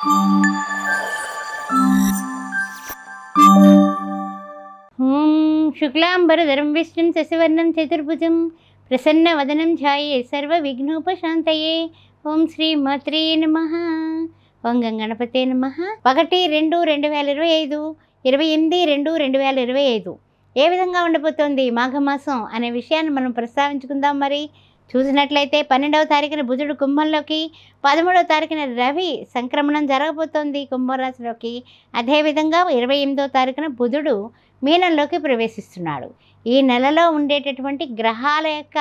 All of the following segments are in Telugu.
ఓం శుక్లాంబరధరం విష్ణుం శశివర్ణం చతుర్భుజం ప్రసన్నవదనం ధ్యాయే సర్వవిఘ్నోపశాంతయే. ఓం శ్రీ మాత్రే నమః. ఓం గణపతే నమః. 1-2-2025 28-2-2025 ఏ విధంగా ఉండబోతోంది మాఘమాసం అనే విషయాన్ని మనం ప్రస్తావించుకుందాం. మరి చూసినట్లయితే 12వ తారీఖున బుధుడు కుంభంలోకి, 13వ తారీఖున రవి సంక్రమణం జరగబోతోంది కుంభరాశిలోకి. అదేవిధంగా 28వ తారీఖున బుధుడు మీనంలోకి ప్రవేశిస్తున్నాడు. ఈ నెలలో ఉండేటటువంటి గ్రహాల యొక్క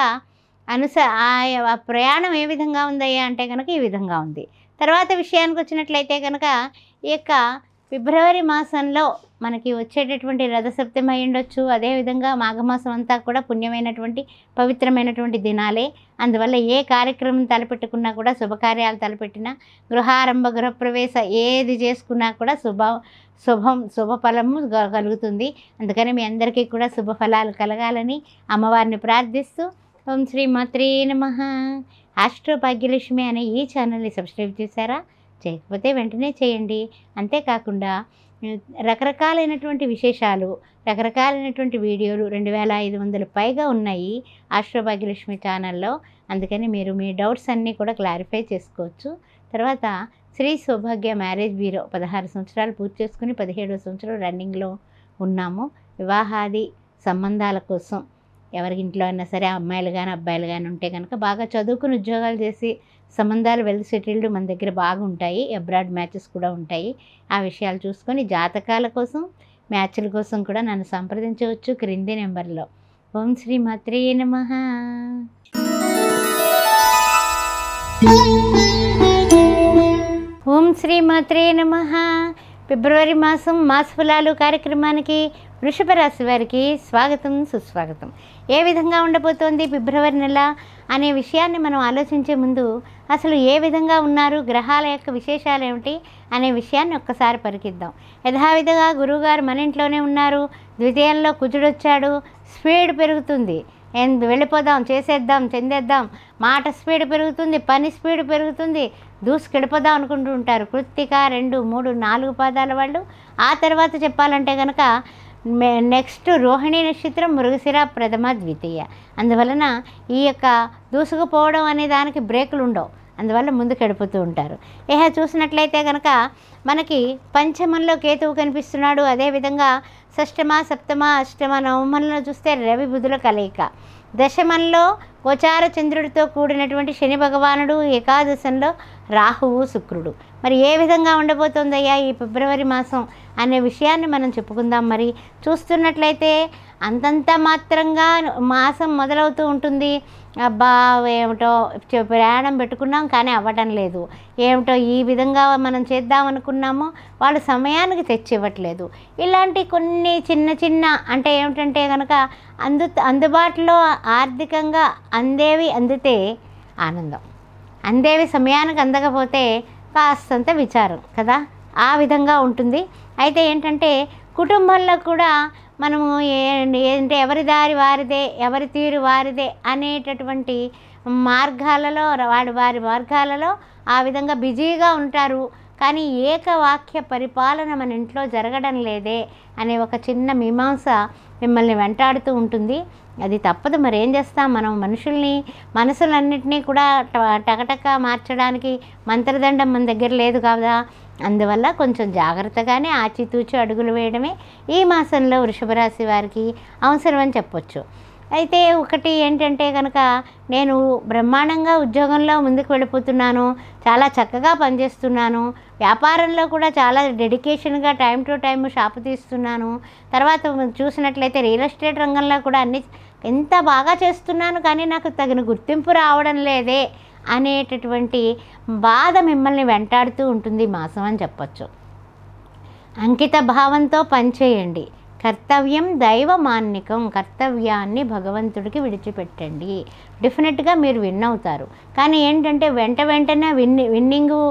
ప్రయాణం ఏ విధంగా ఉందయ్యా అంటే కనుక ఈ విధంగా ఉంది. తర్వాత విషయానికి వచ్చినట్లయితే కనుక ఈ యొక్క ఫిబ్రవరి మాసంలో మనకి వచ్చేటటువంటి రథసప్తమి అయి ఉండొచ్చు. అదేవిధంగా మాఘమాసం అంతా కూడా పుణ్యమైనటువంటి పవిత్రమైనటువంటి దినాలే. అందువల్ల ఏ కార్యక్రమం తలపెట్టుకున్నా కూడా, శుభకార్యాలు తలపెట్టినా, గృహారంభ గృహప్రవేశ ఏది చేసుకున్నా కూడా శుభఫలము కలుగుతుంది. అందుకని మీ అందరికీ కూడా శుభఫలాలు కలగాలని అమ్మవారిని ప్రార్థిస్తూ ఓం శ్రీ మాత్రే నమః. ఆస్ట్రో భాగ్యలక్ష్మి అనే ఈ ఛానల్ని సబ్స్క్రైబ్ చేశారా? చేయకపోతే వెంటనే చేయండి. అంతేకాకుండా రకరకాలైనటువంటి విశేషాలు, రకరకాలైనటువంటి వీడియోలు 2500 పైగా ఉన్నాయి ఆస్ట్రో భాగ్యలక్ష్మి ఛానల్లో. అందుకని మీరు మీ డౌట్స్ అన్నీ కూడా క్లారిఫై చేసుకోవచ్చు. తర్వాత శ్రీ సౌభాగ్య మ్యారేజ్ బ్యూరో 16 సంవత్సరాలు పూర్తి చేసుకుని 17వ సంవత్సరం రన్నింగ్లో ఉన్నాము. వివాహాది సంబంధాల కోసం ఎవరి ఇంట్లో అయినా సరే అమ్మాయిలు కానీ అబ్బాయిలు కానీ ఉంటే కనుక బాగా చదువుకుని ఉద్యోగాలు చేసి సంబంధాలు వెల్ సెటిల్డ్ మన దగ్గర బాగుంటాయి. అబ్రాడ్ మ్యాచెస్ కూడా ఉంటాయి. ఆ విషయాలు చూసుకొని జాతకాల కోసం, మ్యాచ్ల కోసం కూడా నన్ను సంప్రదించవచ్చు క్రింది నెంబర్లో. ఓం శ్రీ మాత్రే నమః. ఓం శ్రీ మాత్రే నమః. ఫిబ్రవరి మాసం మాసఫలాలు కార్యక్రమానికి వృషభ రాశి వారికి స్వాగతం, సుస్వాగతం. ఏ విధంగా ఉండబోతోంది ఫిబ్రవరి నెల అనే విషయాన్ని మనం ఆలోచించే ముందు అసలు ఏ విధంగా ఉన్నారు, గ్రహాల యొక్క విశేషాలు ఏమిటి అనే విషయాన్ని ఒక్కసారి పరికిద్దాం. యథావిధిగా గురువుగారు మన ఇంట్లోనే ఉన్నారు. ద్వితీయంలో కుజుడొచ్చాడు. స్పీడ్ పెరుగుతుంది. వెళ్ళిపోదాం, చేసేద్దాం, చెందేద్దాం, మాట స్పీడ్ పెరుగుతుంది, పని స్పీడ్ పెరుగుతుంది, దూసుకెళ్ళిపోదాం అనుకుంటూ ఉంటారు. కృత్తిక 2, 3, 4 పాదాల వాళ్ళు. ఆ తర్వాత చెప్పాలంటే కనుక నెక్స్ట్ రోహిణి నక్షత్రం, మృగశిర, ప్రథమ, ద్వితీయ. అందువలన ఈ యొక్క దూసుకుపోవడం అనే దానికి బ్రేకులు ఉండవు. అందువల్ల ముందుకు వెళ్ళిపోతూ ఉంటారు. చూసినట్లయితే కనుక మనకి పంచమంలో కేతువు కనిపిస్తున్నాడు. అదేవిధంగా షష్టమ, సప్తమ, అష్టమ, నవమంలో చూస్తే రవి బుధుల కలయిక. దశమంలో గోచార చంద్రుడితో కూడినటువంటి శని భగవానుడు, ఏకాదశంలో రాహువు, శుక్రుడు. మరి ఏ విధంగా ఉండబోతుందయ్యా ఈ ఫిబ్రవరి మాసం అనే విషయాన్ని మనం చెప్పుకుందాం. మరి చూస్తున్నట్లయితే అంతంత మాత్రంగా మాసం మొదలవుతూ ఉంటుంది. అబ్బా ఏమిటో ప్రయాణం పెట్టుకున్నాం కానీ అవ్వటం లేదు, ఏమిటో ఈ విధంగా మనం చేద్దాం అనుకున్నామో వాళ్ళు సమయానికి తెచ్చి ఇవ్వట్లేదు. ఇలాంటి కొన్ని చిన్న చిన్న అంటే ఏమిటంటే కనుక అందుబాటులో ఆర్థికంగా అందేవి అందితే ఆనందం, అందేవి సమయానికి అందకపోతే కాస్తంత విచారం కదా, ఆ విధంగా ఉంటుంది. అయితే ఏంటంటే కుటుంబంలో కూడా మనము ఏంటంటే ఎవరి దారి వారిదే, ఎవరి తీరు వారిదే అనేటటువంటి మార్గాలలో వారి మార్గాలలో ఆ విధంగా బిజీగా ఉంటారు. కానీ ఏకవాక్య పరిపాలన మన ఇంట్లో జరగడం లేదే అనే ఒక చిన్న మీమాంస మిమ్మల్ని వెంటాడుతూ ఉంటుంది. అది తప్పదు, మరి ఏం చేస్తాం. మనం మనసులన్నింటినీ కూడా టకటక మార్చడానికి మంత్రదండం మన దగ్గర లేదు కదా. అందువల్ల కొంచెం జాగ్రత్తగానే ఆచితూచి అడుగులు వేయడమే ఈ మాసంలో వృషభ రాశి వారికి అవసరం అని చెప్పొచ్చు. అయితే ఒకటి ఏంటంటే కనుక నేను బ్రహ్మాండంగా ఉద్యోగంలో ముందుకు వెళ్ళిపోతున్నాను, చాలా చక్కగా పనిచేస్తున్నాను, వ్యాపారంలో కూడా చాలా డెడికేషన్గా టైం టు టైం షాపు తీస్తున్నాను. తర్వాత చూసినట్లయితే రియల్ ఎస్టేట్ రంగంలో కూడా అన్ని ఎంత బాగా చేస్తున్నాను కానీ నాకు తగిన గుర్తింపు రావడం లేదే అనేటటువంటి బాధ మిమ్మల్ని వెంటాడుతూ ఉంటుంది మాసం అని చెప్పచ్చు. అంకిత భావంతో పనిచేయండి. కర్తవ్యం దైవమాన్నికం, కర్తవ్యాన్ని భగవంతుడికి విడిచిపెట్టండి. డెఫినెట్గా మీరు విన్ అవుతారు. కానీ ఏంటంటే వెంటనే విన్నింగు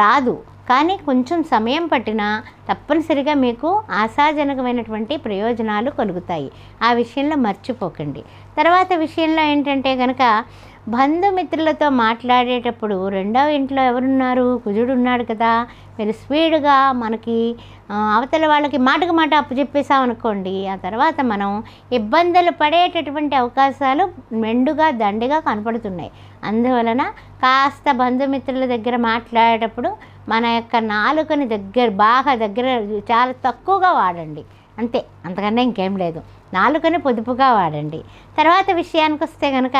రాదు. కానీ కొంచెం సమయం పట్టినా తప్పనిసరిగా మీకు ఆశాజనకమైనటువంటి ప్రయోజనాలు కలుగుతాయి. ఆ విషయంలో మర్చిపోకండి. తర్వాత విషయంలో ఏంటంటే కనుక బంధుమిత్రులతో మాట్లాడేటప్పుడు రెండవ ఇంట్లో ఎవరున్నారు? కుజుడు ఉన్నాడు కదా. మీరు స్పీడ్గా మనకి అవతల వాళ్ళకి మాటకు మాట అప్పచెప్పేసామనుకోండి, ఆ తర్వాత మనం ఇబ్బందులు పడేటటువంటి అవకాశాలు మెండుగా దండిగా కనపడుతున్నాయి. అందువలన కాస్త బంధుమిత్రుల దగ్గర మాట్లాడేటప్పుడు మన యొక్క నాలుకని బాగా దగ్గర చాలా తక్కువగా వాడండి. అంతే, అంతకన్నా ఇంకేం లేదు. నాలుకని పొదుపుగా వాడండి. తర్వాత విషయానికి వస్తే కనుక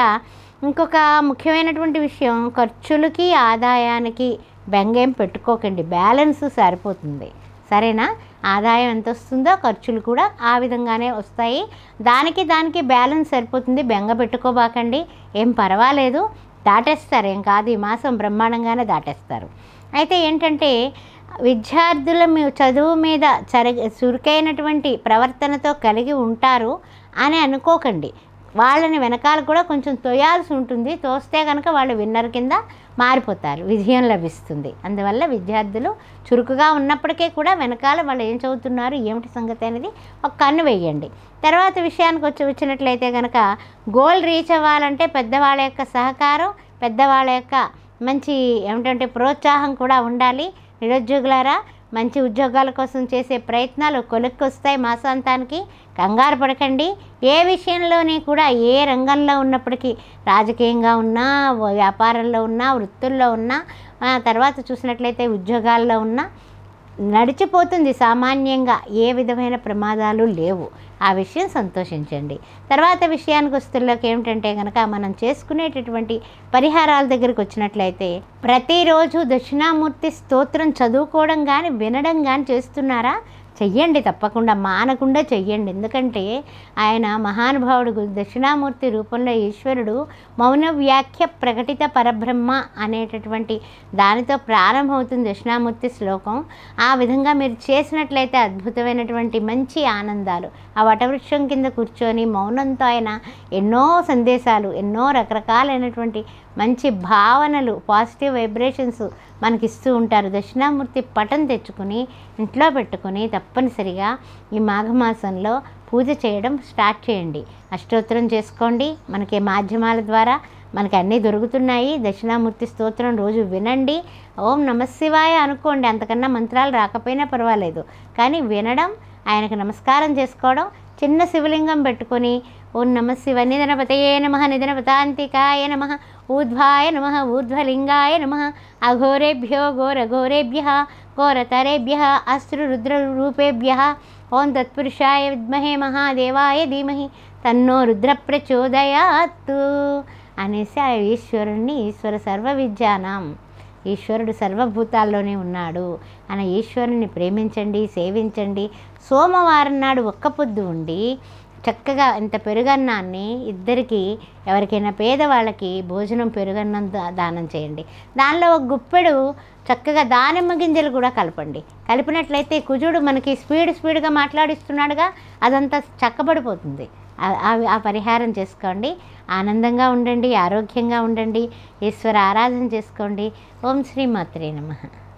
ఇంకొక ముఖ్యమైనటువంటి విషయం, ఖర్చులకి ఆదాయానికి బెంగేం పెట్టుకోకండి. బ్యాలెన్స్ సరిపోతుంది. సరేనా? ఆదాయం ఎంత వస్తుందో ఖర్చులు కూడా ఆ విధంగానే వస్తాయి. దానికి బ్యాలెన్స్ సరిపోతుంది. బెంగ పెట్టుకోబాకండి. ఏం పర్వాలేదు, దాటేస్తారు. ఏం కాదు, ఈ మాసం బ్రహ్మాండంగానే దాటేస్తారు. అయితే ఏంటంటే విద్యార్థుల చదువు మీద చురుకైనటువంటి ప్రవర్తనతో కలిగి ఉంటారు అని అనుకోకండి. వాళ్ళని వెనకాల కూడా కొంచెం తోయాల్సి ఉంటుంది. తోస్తే కనుక వాళ్ళు విన్నర్ కింద మారిపోతారు, విజయం లభిస్తుంది. అందువల్ల విద్యార్థులు చురుకుగా ఉన్నప్పటికీ కూడా వెనకాల వాళ్ళు ఏం చదువుతున్నారు, ఏమిటి సంగతి అనేది ఒక కన్ను వేయండి. తర్వాత విషయానికి వచ్చినట్లయితే కనుక గోల్ రీచ్ అవ్వాలంటే పెద్దవాళ్ళ యొక్క సహకారం, పెద్దవాళ్ళ యొక్క మంచి ఏమిటంటే ప్రోత్సాహం కూడా ఉండాలి. నిరుద్యోగులారా, మంచి ఉద్యోగాల కోసం చేసే ప్రయత్నాలు కొలుక్కొస్తాయి. మాసాంతానికి కంగారు పడకండి. ఏ విషయంలోని కూడా, ఏ రంగంలో ఉన్నప్పటికీ, రాజకీయంగా ఉన్నా, వ్యాపారంలో ఉన్నా, వృత్తుల్లో ఉన్నా, తర్వాత చూసినట్లయితే ఉద్యోగాల్లో ఉన్నా నడిచిపోతుంది సామాన్యంగా. ఏ విధమైన ప్రమాదాలు లేవు. ఆ విషయం సంతోషించండి. తర్వాత విషయానికి వస్తుల్లోకి ఏమిటంటే కనుక మనం చేసుకునేటటువంటి పరిహారాల దగ్గరికి వచ్చినట్లయితే ప్రతిరోజు దక్షిణామూర్తి స్తోత్రం చదువుకోవడం కానీ వినడం కానీ చేస్తున్నారా? చెయ్యండి, తప్పకుండా మానకుండా చెయ్యండి. ఎందుకంటే ఆయన మహానుభావుడు, దక్షిణామూర్తి రూపంలో ఈశ్వరుడు మౌన వ్యాఖ్య ప్రకటిత పరబ్రహ్మ అనేటటువంటి దానితో ప్రారంభమవుతుంది దక్షిణామూర్తి శ్లోకం. ఆ విధంగా మీరు చేసినట్లయితే అద్భుతమైనటువంటి మంచి ఆనందాలు. ఆ వటవృక్షం కింద కూర్చొని మౌనంతో ఆయన ఎన్నో సందేశాలు, ఎన్నో రకరకాలైనటువంటి మంచి భావనలు, పాజిటివ్ వైబ్రేషన్స్ మనకిస్తూ ఉంటారు. దక్షిణామూర్తి పటం తెచ్చుకుని ఇంట్లో పెట్టుకుని తప్పనిసరిగా ఈ మాఘమాసంలో పూజ చేయడం స్టార్ట్ చేయండి. అష్టోత్తరం చేసుకోండి. మనకి మాధ్యమాల ద్వారా మనకి అన్నీ దొరుకుతున్నాయి. దక్షిణామూర్తి స్తోత్రం రోజు వినండి. ఓం నమశివాయ అనుకోండి. అంతకన్నా మంత్రాలు రాకపోయినా పర్వాలేదు, కానీ వినడం, ఆయనకు నమస్కారం చేసుకోవడం, చిన్న శివలింగం పెట్టుకొని ఓం నమశివ నిధనపతయే నమః, నిధనపతాంతికాయ నమః, ఊర్ధ్వాయ నమః, ఊర్ధ్వలింగాయ నమః, అఘోరేభ్యో ఘోరఘోరేభ్యః, ఘోరతరేభ్యః, అస్త్రరుద్రరూపేభ్యః, ఓం తత్పురుషాయ విద్మహే మహాదేవాయ ధీమహి తన్నో రుద్ర ప్రచోదయాత్తు అనేసి ఆ ఈశ్వరుణ్ణి, ఈశ్వర సర్వ విద్యానాం, ఈశ్వరుడు సర్వభూతాల్లోనే ఉన్నాడు అనే ఈశ్వరుని ప్రేమించండి, సేవించండి. సోమవారం నాడు ఒక్క పొద్దు ఉండి చక్కగా ఇంత పెరుగన్నాన్ని ఇద్దరికి, ఎవరికైనా పేదవాళ్ళకి భోజనం పెరుగన్నం దానం చేయండి. దానిలో ఒక గుప్పెడు చక్కగా దానిమ్మ గింజలు కూడా కలపండి. కలిపినట్లయితే కుజుడు మనకి స్పీడ్గా మాట్లాడిస్తున్నాడుగా, అదంతా చక్కబడిపోతుంది. ఆ పరిహారం చేసుకోండి. ఆనందంగా ఉండండి, ఆరోగ్యంగా ఉండండి, ఈశ్వర ఆరాధన చేసుకోండి. ఓం శ్రీ మాత్రే నమః.